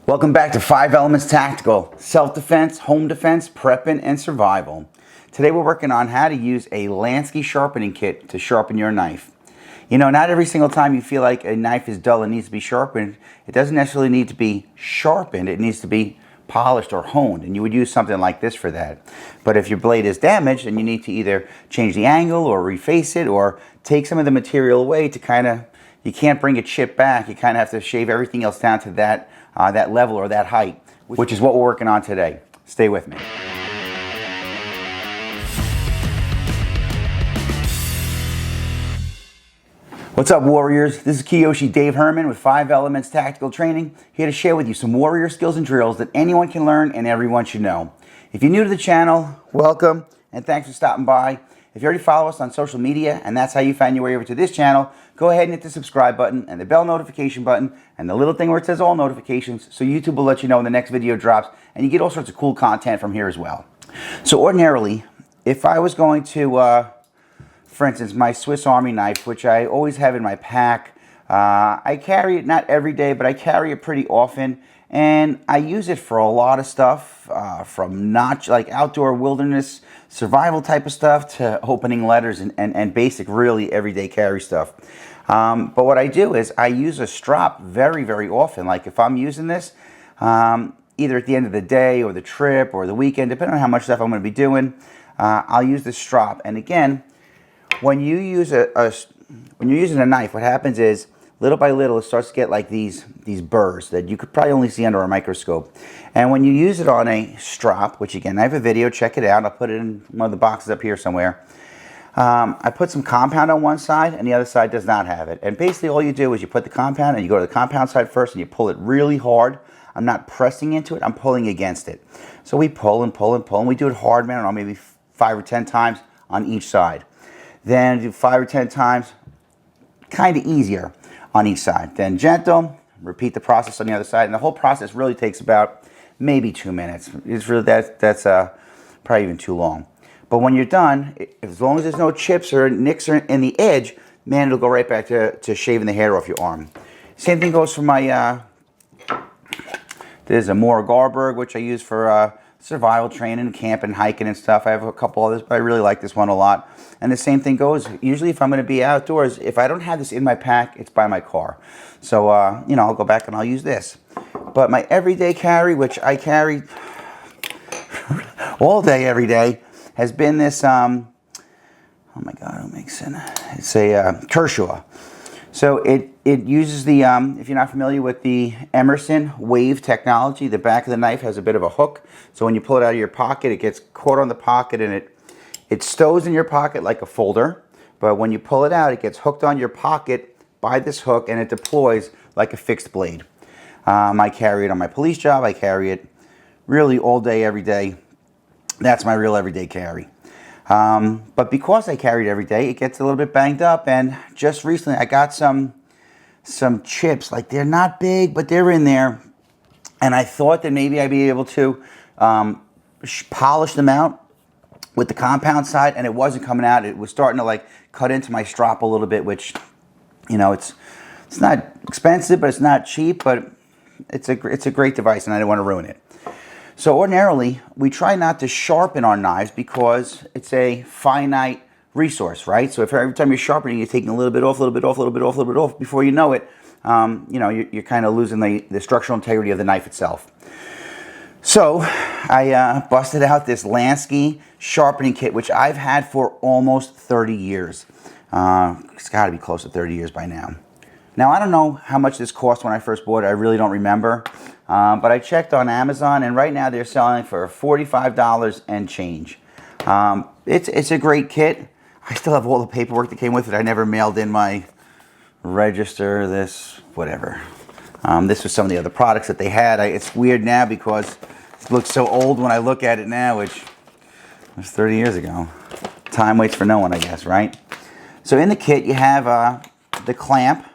Welcome back to 5 Elements Tactical, self-defense, home defense, prepping, and survival. Today we're working on how to use a Lansky sharpening kit to sharpen your knife. You know, not every single time you feel like a knife is dull and needs to be sharpened, it doesn't necessarily need to be sharpened, it needs to be polished or honed, and you would use something like this for that. But if your blade is damaged, then you need to either change the angle or reface it or take some of the material away to you can't bring a chip back, you kind of have to shave everything else down to that level or that height, which is what we're working on today. Stay with me. What's up, warriors? This is Kyoshi Dave Herman with 5 Elements Tactical Training, here to share with you some warrior skills and drills that anyone can learn and everyone should know. If you're new to the channel, welcome and thanks for stopping by. If you already follow us on social media and that's how you find your way over to this channel, go ahead and hit the subscribe button and the bell notification button and the little thing where it says all notifications, so YouTube will let you know when the next video drops and you get all sorts of cool content from here as well. So ordinarily, if I was going to, for instance, my Swiss Army knife, which I always have in my pack, I carry it not every day, but I carry it pretty often. And I use it for a lot of stuff, from like outdoor wilderness, survival type of stuff, to opening letters and basic, really everyday carry stuff. But what I do is I use a strap very, very often. Like if I'm using this, either at the end of the day or the trip or the weekend, depending on how much stuff I'm going to be doing, I'll use the strap. And again, when you use when you're using a knife, what happens is, little by little, it starts to get like these burrs that you could probably only see under a microscope. And when you use it on a strap, which again, I have a video, check it out. I'll put it in one of the boxes up here somewhere. I put some compound on one side and the other side does not have it. And basically all you do is you put the compound and you go to the compound side first and you pull it really hard. I'm not pressing into it, I'm pulling against it. So we pull and pull and pull, and we do it hard, man, I don't know, maybe 5 or 10 times on each side. Then do 5 or 10 times, kind of easier on each side. Then gentle, repeat the process on the other side, and the whole process really takes about maybe 2 minutes. It's really that's probably even too long. But when you're done, as long as there's no chips or nicks in the edge, man, it'll go right back to shaving the hair off your arm. Same thing goes for my there's a Moore Garberg, which I use for survival training, camping, hiking and stuff. I have a couple others, but I really like this one a lot. And the same thing goes, usually if I'm going to be outdoors, if I don't have this in my pack, it's by my car. So, you know, I'll go back and I'll use this. But my everyday carry, which I carry all day, every day, has been this, oh my God, who makes it? It's a Kershaw. So it uses the, if you're not familiar with the Emerson wave technology, the back of the knife has a bit of a hook. So when you pull it out of your pocket, it gets caught on the pocket and it stows in your pocket like a folder. But when you pull it out, it gets hooked on your pocket by this hook and it deploys like a fixed blade. I carry it on my police job. I carry it really all day, every day. That's my real everyday carry. But because I carry it every day, it gets a little bit banged up. And just recently, I got some chips. Like, they're not big, but they're in there. And I thought that maybe I'd be able to polish them out with the compound side, and it wasn't coming out. It was starting to like cut into my strap a little bit, which, you know, it's not expensive, but it's not cheap, but it's a great device, and I didn't want to ruin it. So ordinarily, we try not to sharpen our knives because it's a finite resource, right? So if every time you're sharpening, you're taking a little bit off, a little bit off, a little bit off, a little bit off, before you know it, you know, you're kind of losing the structural integrity of the knife itself. So I busted out this Lansky sharpening kit, which I've had for almost 30 years. It's got to be close to 30 years by now. Now, I don't know how much this cost when I first bought it. I really don't remember. But I checked on Amazon, and right now they're selling for $45 and change. It's a great kit. I still have all the paperwork that came with it. I never mailed in my register, whatever. This was some of the other products that they had. It's weird now because it looks so old when I look at it now, which was 30 years ago. Time waits for no one, I guess, right? So in the kit, you have the clamp,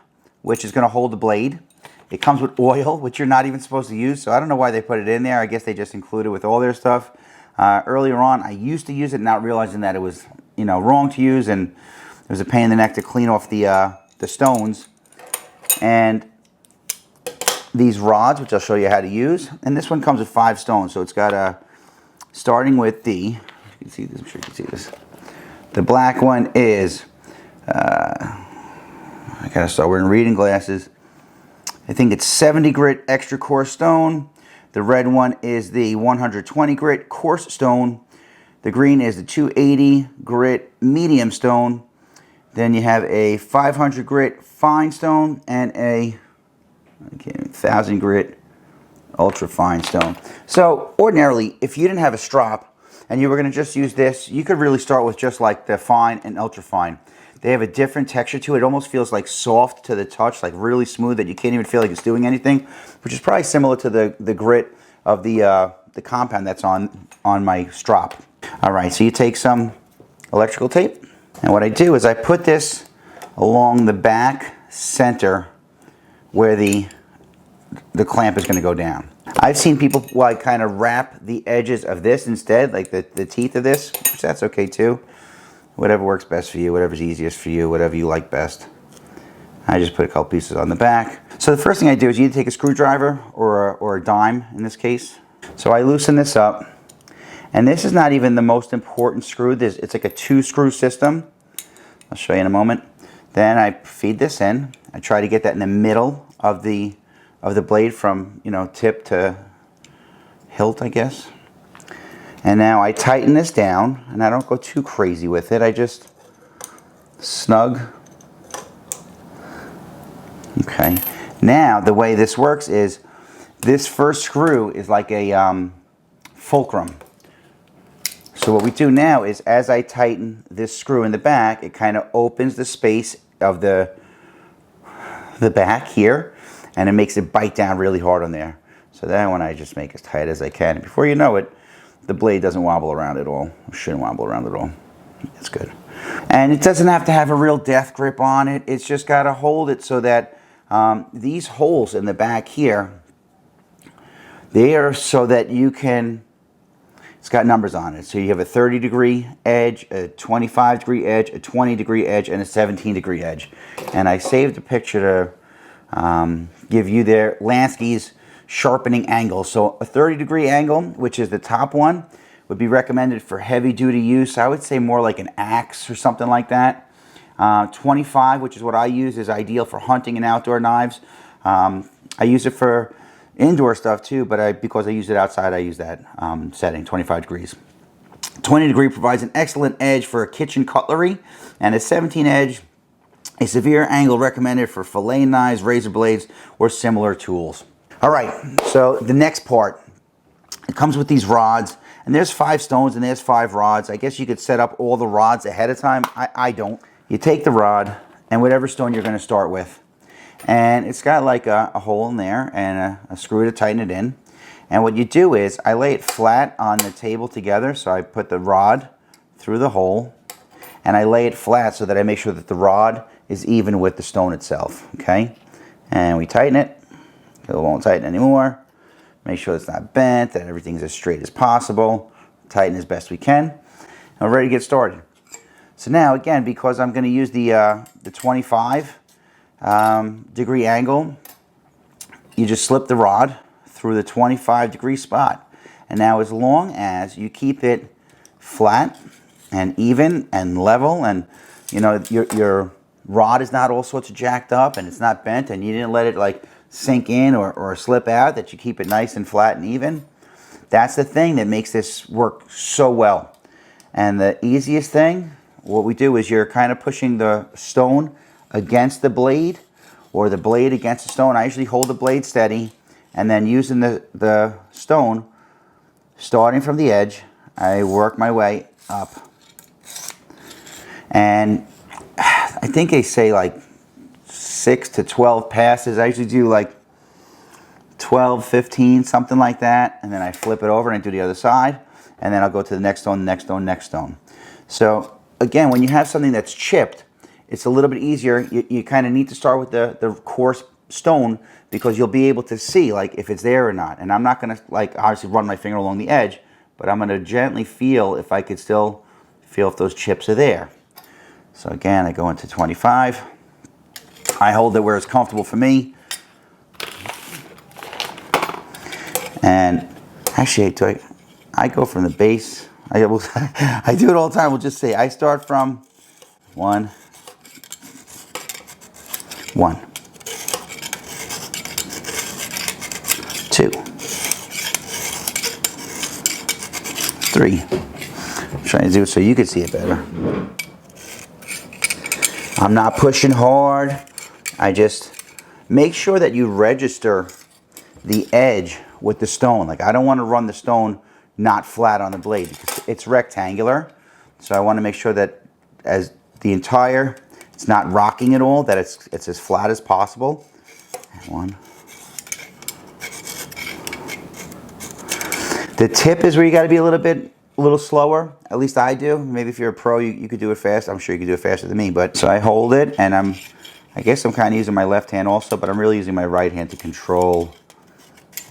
which is going to hold the blade. It comes with oil, which you're not even supposed to use, so I don't know why they put it in there. I guess they just include it with all their stuff. Earlier on, I used to use it, not realizing that it was, you know, wrong to use, and it was a pain in the neck to clean off the stones. And these rods, which I'll show you how to use. And this one comes with 5 stones. So it's got a, starting with you can see this, I'm sure you can see this. The black one is, I gotta start wearing reading glasses. I think it's 70 grit extra coarse stone. The red one is the 120 grit coarse stone. The green is the 280 grit medium stone. Then you have a 500 grit fine stone and a 1000 grit ultra fine stone. So ordinarily, if you didn't have a strop and you were going to just use this, you could really start with just like the fine and ultra fine. They have a different texture to it. It almost feels like soft to the touch, like really smooth that you can't even feel like it's doing anything, which is probably similar to the grit of the compound that's on my strop. All right, so you take some electrical tape, and what I do is I put this along the back center where the clamp is going to go down. I've seen people like kind of wrap the edges of this instead, like the teeth of this, which that's okay too. Whatever works best for you, whatever's easiest for you, whatever you like best. I just put a couple pieces on the back. So the first thing I do is you take a screwdriver or a dime in this case. So I loosen this up, and this is not even the most important screw. It's like a 2-screw system. I'll show you in a moment. Then I feed this in. I try to get that in the middle of the blade from, you know, tip to hilt, I guess. And now I tighten this down, and I don't go too crazy with it. I just snug. Okay. Now the way this works is this first screw is like a fulcrum. So what we do now is as I tighten this screw in the back, it kind of opens the space of the back here, and it makes it bite down really hard on there. So that one I just make as tight as I can. Before you know it, the blade doesn't wobble around at all. It shouldn't wobble around at all. That's good. And it doesn't have to have a real death grip on it. It's just got to hold it so that these holes in the back here, they are so that you can, it's got numbers on it. So you have a 30-degree edge, a 25-degree edge, a 20-degree edge, and a 17-degree edge. And I saved a picture to give you there Lansky's sharpening angle. So a 30-degree angle, which is the top one, would be recommended for heavy duty use. I would say more like an axe or something like that. 25, which is what I use, is ideal for hunting and outdoor knives. I use it for indoor stuff too, but because I use it outside, I use that setting, 25 degrees. 20 degree provides an excellent edge for kitchen cutlery, and a 17 edge, a severe angle recommended for fillet knives, razor blades, or similar tools. All right, so the next part, it comes with these rods, and there's 5 stones and there's 5 rods. I guess you could set up all the rods ahead of time. I don't. You take the rod and whatever stone you're going to start with, and it's got like a hole in there and a screw to tighten it in. And what you do is I lay it flat on the table together, so I put the rod through the hole, and I lay it flat so that I make sure that the rod is even with the stone itself, okay? And we tighten it. It won't tighten anymore. Make sure it's not bent, that everything's as straight as possible. Tighten as best we can. And we're ready to get started. So now, again, because I'm going to use the 25 degree angle, you just slip the rod through the 25 degree spot. And now as long as you keep it flat and even and level, and you know your rod is not all sorts of jacked up and it's not bent, and you didn't let it like sink in or slip out, that you keep it nice and flat and even. That's the thing that makes this work so well. And the easiest thing, what we do is you're kind of pushing the stone against the blade or the blade against the stone. I usually hold the blade steady, and then using the stone, starting from the edge, I work my way up. And I think they say like 6 to 12 passes. I usually do like 12, 15, something like that. And then I flip it over and I do the other side. And then I'll go to the next stone, next stone, next stone. So again, when you have something that's chipped, it's a little bit easier. You kind of need to start with the coarse stone, because you'll be able to see like if it's there or not. And I'm not going to like obviously run my finger along the edge, but I'm going to gently feel if I could still feel if those chips are there. So again, I go into 25. I hold it where it's comfortable for me. And actually, I go from the base. I do it all the time. We'll just say I start from 1, 1, 2, 3. I'm trying to do it so you can see it better. I'm not pushing hard. I just make sure that you register the edge with the stone. Like, I don't want to run the stone not flat on the blade because it's rectangular. So I want to make sure that as the entire, it's not rocking at all, that it's as flat as possible. 1. The tip is where you got to be a little slower. At least I do. Maybe if you're a pro, you could do it fast. I'm sure you could do it faster than me. But so I hold it, and I guess I'm kind of using my left hand also, but I'm really using my right hand to control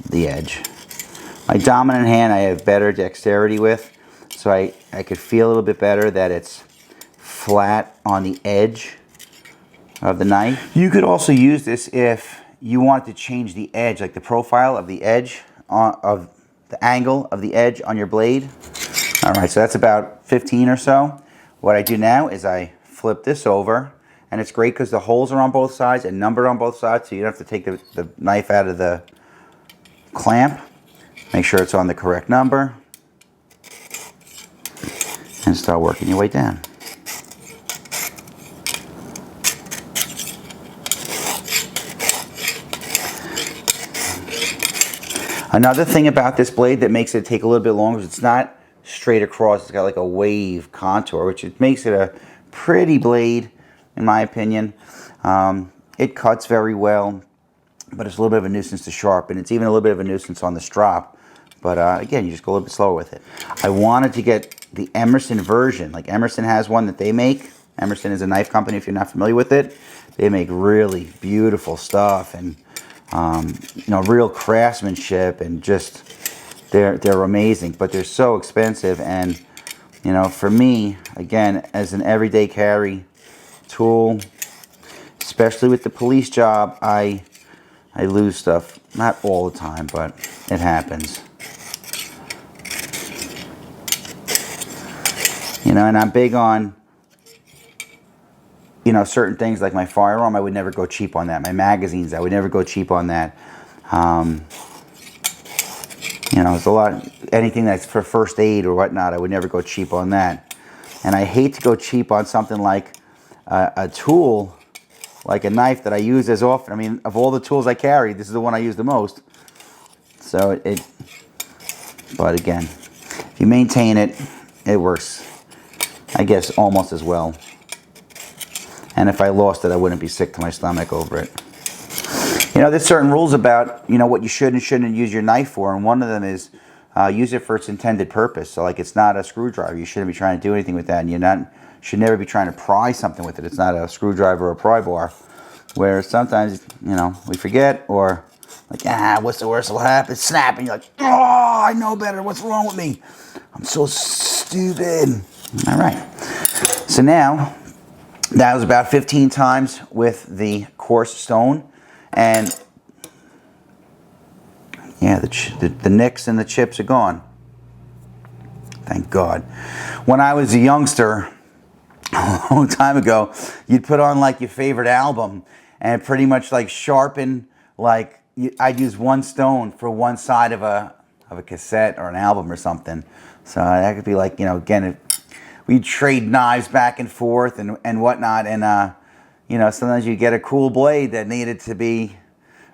the edge. My dominant hand I have better dexterity with, so I could feel a little bit better that it's flat on the edge of the knife. You could also use this if you want to change the edge, like the profile of the edge, of the angle of the edge on your blade. All right, so that's about 15 or so. What I do now is I flip this over, and it's great because the holes are on both sides and numbered on both sides, so you don't have to take the knife out of the clamp. Make sure it's on the correct number, and start working your way down. Another thing about this blade that makes it take a little bit longer is it's not straight across. It's got like a wave contour, which it makes it a pretty blade, in my opinion. It cuts very well, but it's a little bit of a nuisance to sharpen. It's even a little bit of a nuisance on the strop. But again, you just go a little bit slower with it. I wanted to get the Emerson version. Like, Emerson has one that they make. Emerson is a knife company, if you're not familiar with it. They make really beautiful stuff, and you know, real craftsmanship, and just they're amazing. But they're so expensive, and you know, for me, again, as an everyday carry tool, especially with the police job, I lose stuff. Not all the time, but it happens. You know, and I'm big on, you know, certain things like my firearm. I would never go cheap on that. My magazines, I would never go cheap on that. You know, it's a lot. Anything that's for first aid or whatnot, I would never go cheap on that. And I hate to go cheap on something like a tool, like a knife that I use as often. I mean, of all the tools I carry, this is the one I use the most. So but again, if you maintain it, it works, I guess, almost as well. And if I lost it, I wouldn't be sick to my stomach over it. You know, there's certain rules about, you know, what you should and shouldn't use your knife for, and one of them is use it for its intended purpose. So, like, it's not a screwdriver. You shouldn't be trying to do anything with that, and you should never be trying to pry something with it. It's not a screwdriver or a pry bar. Where sometimes, you know, we forget, or like, what's the worst that'll happen? Snap, and you're like, oh, I know better. What's wrong with me? I'm so stupid. All right. So now, that was about 15 times with the coarse stone. And yeah, the nicks and the chips are gone. Thank God. When I was a youngster, a long time ago, you'd put on like your favorite album and pretty much like sharpen, like I'd use one stone for one side of a cassette or an album or something. So that could be like, you know, again, we'd trade knives back and forth and whatnot, and you know, sometimes you get a cool blade that needed to be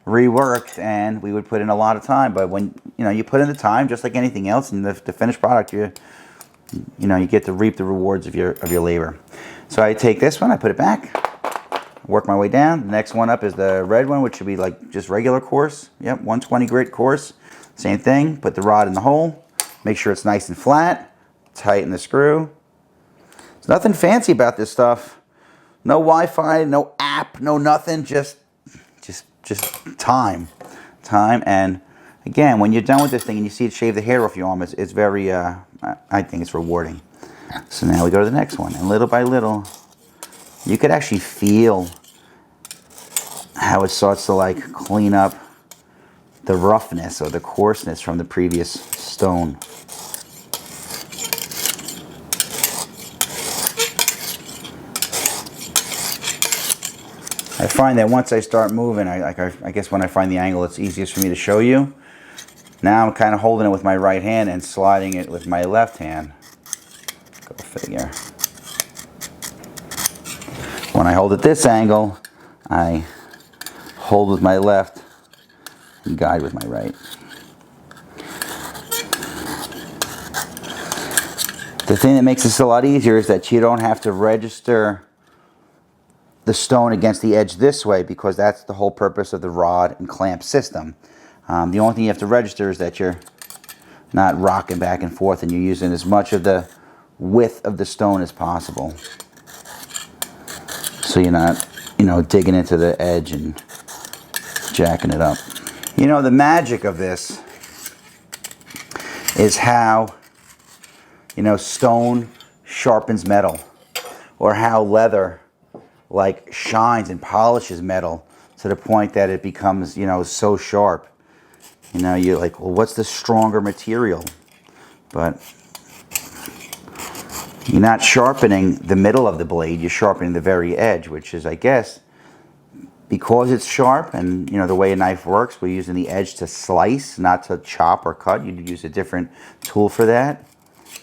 reworked, and we would put in a lot of time. But when, you know, you put in the time, just like anything else, and the finished product, you know, you get to reap the rewards of your labor. So I take this one, I put it back, work my way down. The next one up is the red one, which should be like just regular coarse. Yep, 120 grit coarse. Same thing. Put the rod in the hole. Make sure it's nice and flat. Tighten the screw. There's nothing fancy about this stuff. No Wi-Fi, no app, no nothing. Just time. And again, when you're done with this thing and you see it shave the hair off your arm, it's very, I think it's rewarding. So now we go to the next one, and little by little, you could actually feel how it starts to like clean up the roughness or the coarseness from the previous stone. I find that once I start moving, I guess when I find the angle it's easiest for me to show you. Now I'm kind of holding it with my right hand and sliding it with my left hand. Go figure. When I hold at this angle, I hold with my left and guide with my right. The thing that makes this a lot easier is that you don't have to register the stone against the edge this way, because that's the whole purpose of the rod and clamp system. The only thing you have to register is that you're not rocking back and forth and you're using as much of the width of the stone as possible. So you're not, digging into the edge and jacking it up. The magic of this is how, stone sharpens metal, or how leather shines and polishes metal to the point that it becomes, so sharp. You're like, well, what's the stronger material? But you're not sharpening the middle of the blade, you're sharpening the very edge, which is, I guess, because it's sharp and, the way a knife works, we're using the edge to slice, not to chop or cut. You'd use a different tool for that.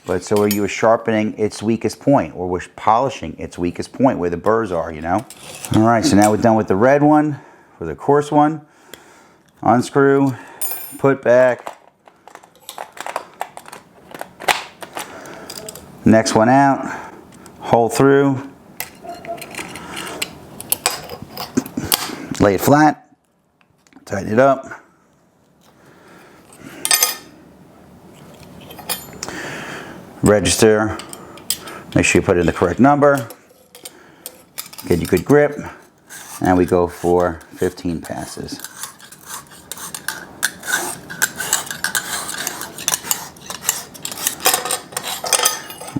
But so you were sharpening its weakest point, or we're polishing its weakest point where the burrs are, All right, so now we're done with the red one, for the coarse one. Unscrew, put back. Next one out, hole through. Lay it flat, tighten it up. Register, make sure you put in the correct number, get your good grip, and we go for 15 passes.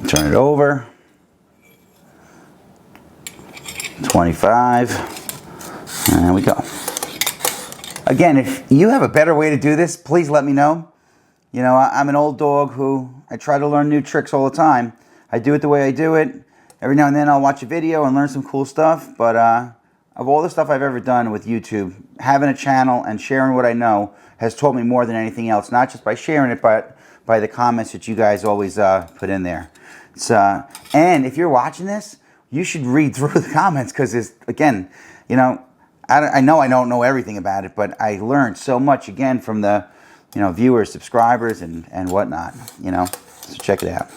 Turn it over, 25, and there we go. Again, if you have a better way to do this, please let me know. I'm an old dog who I try to learn new tricks all the time. I do it the way I do it. Every now and then I'll watch a video and learn some cool stuff. But of all the stuff I've ever done with YouTube, having a channel and sharing what I know has taught me more than anything else. Not just by sharing it, but by the comments that you guys always put in there. And if you're watching this, you should read through the comments, because it's, again, I know I don't know everything about it, but I learned so much, again, from the viewers, subscribers, and whatnot, so check it out.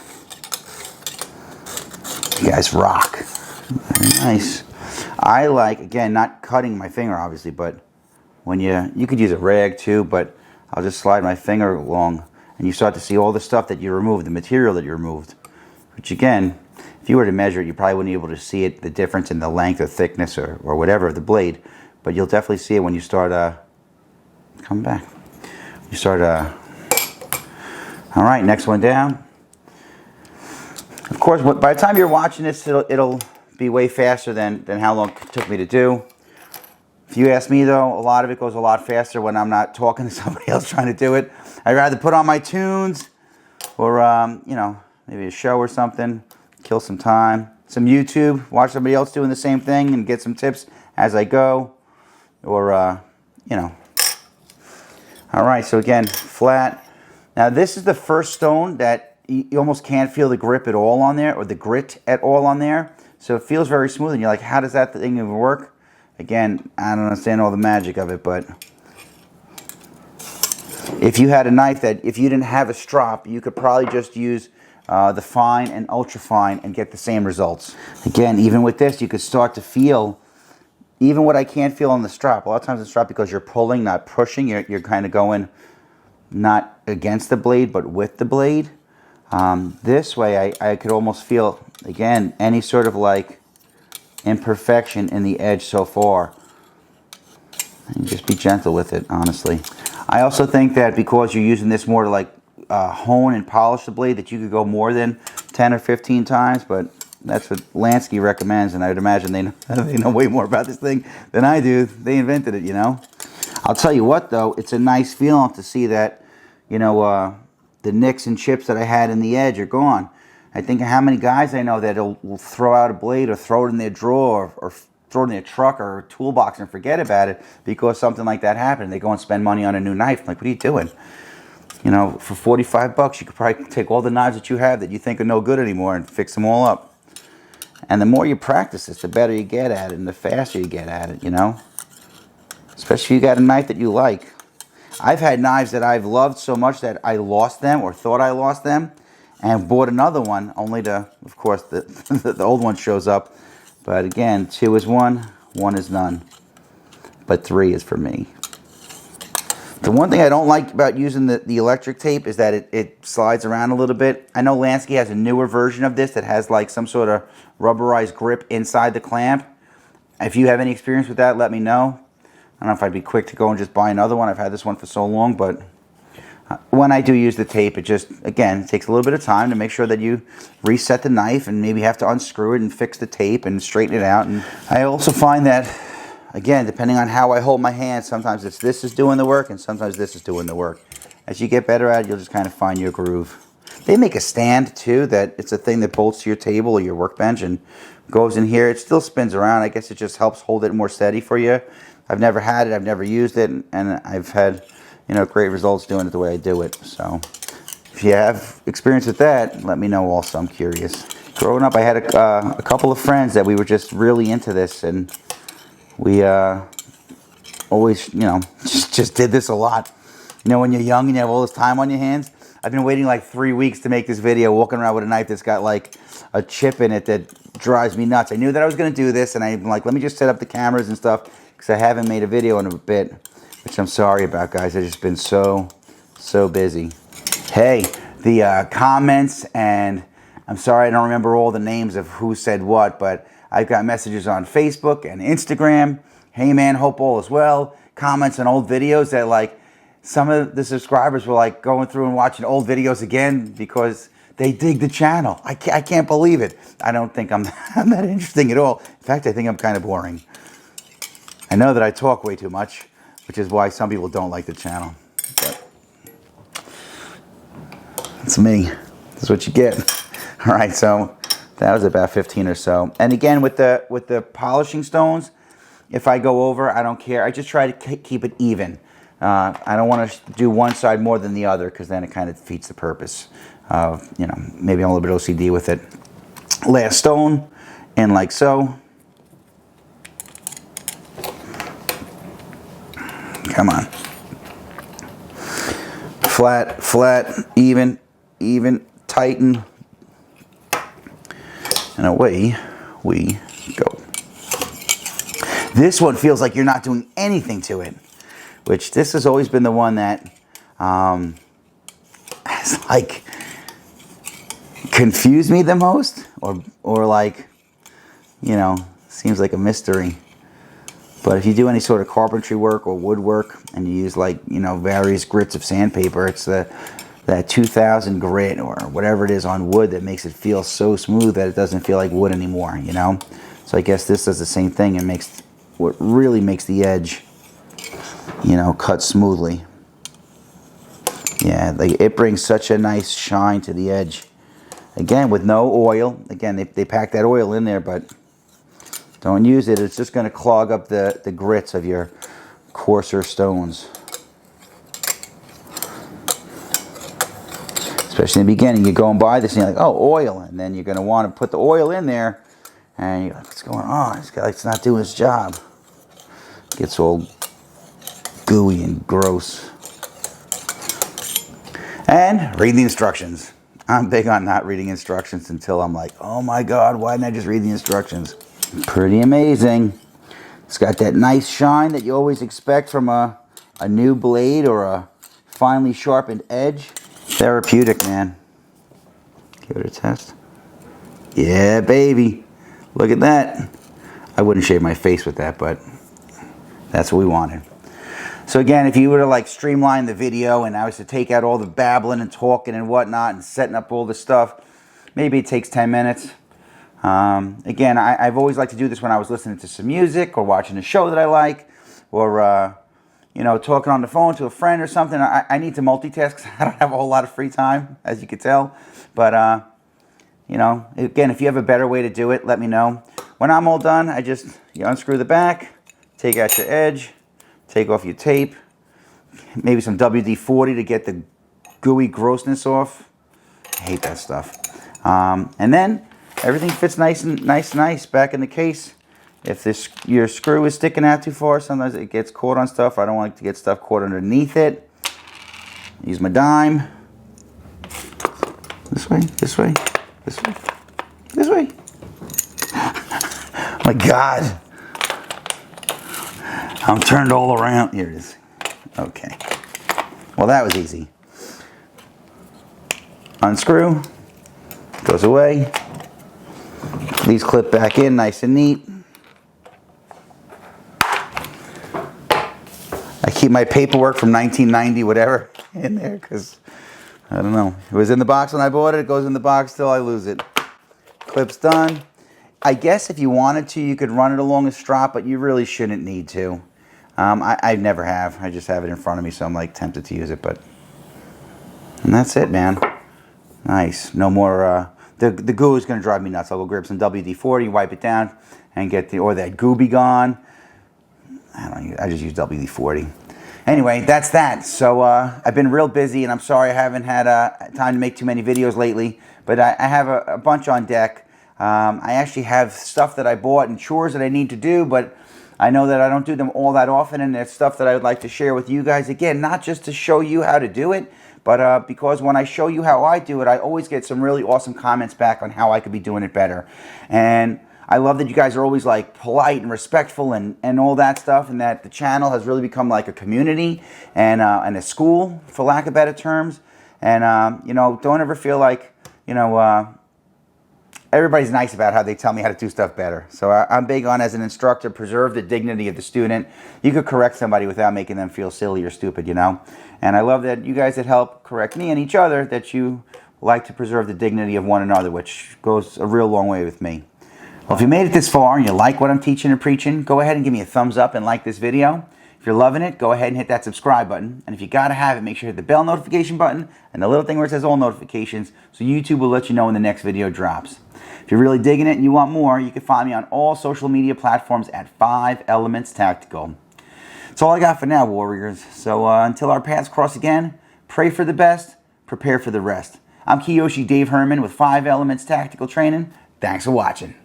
You guys rock. Very nice. I like, again, not cutting my finger, obviously, but when you could use a rag too, but I'll just slide my finger along, and you start to see all the stuff that you removed, the material that you removed, which, again, if you were to measure it, you probably wouldn't be able to see it, the difference in the length or thickness or whatever of the blade, but you'll definitely see it when you start come back. You start, all right, next one down. Of course, by the time you're watching this, it'll be way faster than how long it took me to do. If you ask me, though, a lot of it goes a lot faster when I'm not talking to somebody else trying to do it. I'd rather put on my tunes or, maybe a show or something, kill some time. Some YouTube, watch somebody else doing the same thing and get some tips as I go. Or, All right, so again, flat. Now this is the first stone that you almost can't feel the grip at all on there, or the grit at all on there. So it feels very smooth, and you're like, how does that thing even work? Again, I don't understand all the magic of it, but if you had a knife that, if you didn't have a strop, you could probably just use the fine and ultra fine and get the same results. Again, even with this, you could start to feel even what I can't feel on the strap. A lot of times the strap, because you're pulling, not pushing, you're kind of going not against the blade, but with the blade. This way, I could almost feel, again, any sort of like imperfection in the edge so far. And just be gentle with it, honestly. I also think that because you're using this more to like hone and polish the blade, that you could go more than 10 or 15 times, but that's what Lansky recommends, and I'd imagine they know way more about this thing than I do. They invented it, you know. I'll tell you what, though, it's a nice feeling to see that, you know, the nicks and chips that I had in the edge are gone. I think of how many guys I know that will throw out a blade or throw it in their drawer or throw it in their truck or toolbox and forget about it because something like that happened. They go and spend money on a new knife. I'm like, what are you doing? You know, for 45 bucks, you could probably take all the knives that you have that you think are no good anymore and fix them all up. And the more you practice this, the better you get at it and the faster you get at it, you know? Especially if you got a knife that you like. I've had knives that I've loved so much that I lost them or thought I lost them and bought another one only to, of course, the old one shows up. But again, 2 is 1, 1 is none. But 3 is for me. The one thing I don't like about using the electric tape is that it slides around a little bit. I know Lansky has a newer version of this that has like some sort of rubberized grip inside the clamp. If you have any experience with that, let me know. I don't know if I'd be quick to go and just buy another one. I've had this one for so long, but when I do use the tape, it just, again, it takes a little bit of time to make sure that you reset the knife and maybe have to unscrew it and fix the tape and straighten it out. And I also find that, again, depending on how I hold my hand, sometimes it's this is doing the work and sometimes this is doing the work. As you get better at it, you'll just kind of find your groove. They make a stand, too, that it's a thing that bolts to your table or your workbench and goes in here. It still spins around. I guess it just helps hold it more steady for you. I've never had it. I've never used it. And I've had, you know, great results doing it the way I do it. So if you have experience with that, let me know also. I'm curious. Growing up, I had a couple of friends that we were just really into this. And we always, you know, just did this a lot. You know, when you're young and you have all this time on your hands. I've been waiting like 3 weeks to make this video, walking around with a knife that's got like a chip in it that drives me nuts. I knew that I was going to do this, and I'm like, let me just set up the cameras and stuff, because I haven't made a video in a bit, which I'm sorry about, guys. I've just been so busy. Hey, the comments, and I'm sorry I don't remember all the names of who said what, but I've got messages on Facebook and Instagram. Hey man, hope all is well. Comments on old videos that like, some of the subscribers were like going through and watching old videos again because they dig the channel. I can't believe it. I don't think I'm that interesting at all. In fact, I think I'm kind of boring. I know that I talk way too much, which is why some people don't like the channel. But it's me. That's what you get. All right, so that was about 15 or so. And again, with the polishing stones, if I go over, I don't care. I just try to keep it even. I don't want to do one side more than the other because then it kind of defeats the purpose. You know, maybe I'm a little bit OCD with it. Last stone, and like so. Come on. Flat, flat, even, tighten. And away we go. This one feels like you're not doing anything to it. Which this has always been the one that has like confused me the most, or like, you know, seems like a mystery. But if you do any sort of carpentry work or woodwork and you use like, you know, various grits of sandpaper, it's that 2000 grit or whatever it is on wood that makes it feel so smooth that it doesn't feel like wood anymore, you know. So I guess this does the same thing and makes what really makes the edge, you know, cut smoothly. Yeah, like it brings such a nice shine to the edge. Again, with no oil. Again, they pack that oil in there, but don't use it. It's just going to clog up the grits of your coarser stones. Especially in the beginning, you're going by this and you're like, oh, oil. And then you're going to want to put the oil in there. And you're like, what's going on? This guy's not doing his job. It gets all gooey and gross. And read the instructions. I'm big on not reading instructions until I'm like, oh my God, why didn't I just read the instructions? Pretty amazing. It's got that nice shine that you always expect from a new blade or a finely sharpened edge. Therapeutic, man. Give it a test. Yeah, baby. Look at that. I wouldn't shave my face with that, but that's what we wanted. So again, if you were to like streamline the video and I was to take out all the babbling and talking and whatnot and setting up all this stuff, maybe it takes 10 minutes. Again, I've always liked to do this when I was listening to some music or watching a show that I like, or you know, talking on the phone to a friend or something, I need to multitask 'cause I don't have a whole lot of free time, as you can tell. But, you know, again, if you have a better way to do it, let me know. When I'm all done, you unscrew the back, take out your edge, take off your tape, maybe some WD-40 to get the gooey grossness off. I hate that stuff. And then everything fits nice back in the case. If your screw is sticking out too far, sometimes it gets caught on stuff. I don't like to get stuff caught underneath it. Use my dime. This way, this way, this way, this way. Oh my God. I'm turned all around. Here it is. Okay. Well, that was easy. Unscrew. Goes away. These clip back in nice and neat. I keep my paperwork from 1990, whatever, in there because, I don't know. It was in the box when I bought it. It goes in the box till I lose it. Clip's done. I guess if you wanted to, you could run it along a strap, but you really shouldn't need to. I never have. I just have it in front of me, so I'm like tempted to use it, but... And that's it, man. Nice. No more... The goo is going to drive me nuts. I'll go grab some WD-40, wipe it down, and get or that goo be gone. I just use WD-40. Anyway, that's that. So I've been real busy, and I'm sorry I haven't had time to make too many videos lately, but I have a bunch on deck. I actually have stuff that I bought and chores that I need to do, but I know that I don't do them all that often, and it's stuff that I would like to share with you guys. Again, not just to show you how to do it, but because when I show you how I do it, I always get some really awesome comments back on how I could be doing it better. And I love that you guys are always like polite and respectful and all that stuff, and that the channel has really become like a community and a school, for lack of better terms. And, you know, don't ever feel like, you know, everybody's nice about how they tell me how to do stuff better. So I'm big on, as an instructor, preserve the dignity of the student. You could correct somebody without making them feel silly or stupid, you know. And I love that you guys that help correct me and each other, that you like to preserve the dignity of one another, which goes a real long way with me. Well, if you made it this far and you like what I'm teaching and preaching, go ahead and give me a thumbs up and like this video. If you're loving it, go ahead and hit that subscribe button. And if you gotta have it, make sure you hit the bell notification button and the little thing where it says all notifications, so YouTube will let you know when the next video drops. If you're really digging it and you want more, you can find me on all social media platforms at 5 Elements Tactical. That's all I got for now, warriors. So until our paths cross again, pray for the best, prepare for the rest. I'm Kyoshi Dave Herman with 5 Elements Tactical Training. Thanks for watching.